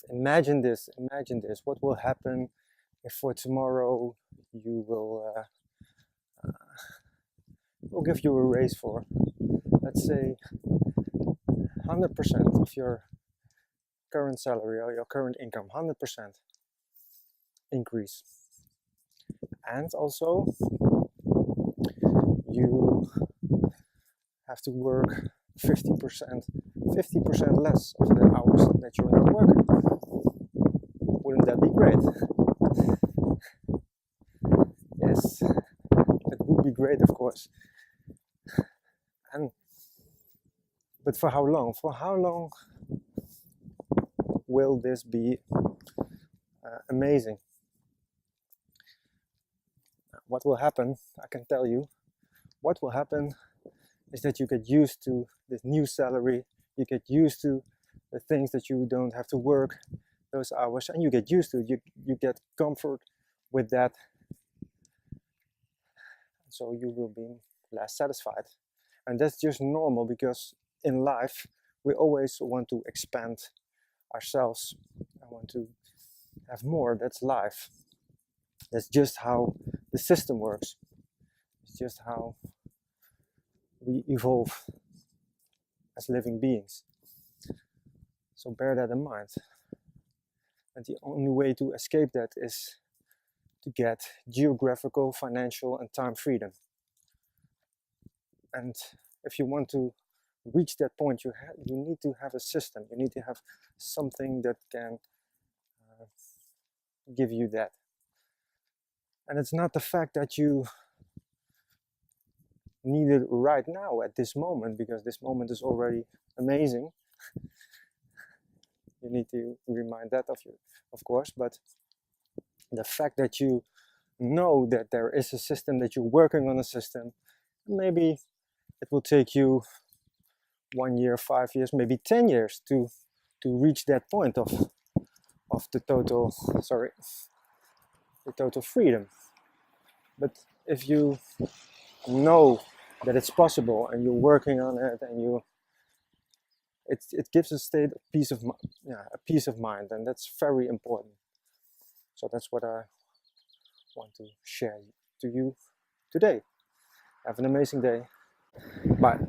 Imagine this, what will happen if for tomorrow you will give you a raise for, let's say, 100% of your current salary or your current income, 100% increase. And also, you have to work 50% less of the hours that you're not working. Wouldn't that be great? Yes, it would be great, of course. But for how long? For how long will this be amazing? What will happen, I can tell you, what will happen is that you get used to this new salary, you get used to the things that you don't have to work those hours, and you get used to it, you get comfort with that, so you will be less satisfied. And that's just normal, because in life we always want to expand ourselves. I want to have more. That's life. That's just how the system works. It's just how we evolve as living beings. So bear that in mind. And the only way to escape that is to get geographical, financial, and time freedom. And if you want to reach that point, you need to have a system. You need to have something that can give you that. And it's not the fact that you need it right now at this moment, because this moment is already amazing. You need to remind that of you, of course, but the fact that you know that there is a system, that you're working on a system, maybe it will take you 1 year, 5 years, maybe 10 years to reach that point of the total freedom. But if you know that it's possible and you're working on it, and it gives a state of peace of mind, and that's very important. So that's what I want to share to you today. Have an amazing day. Bye.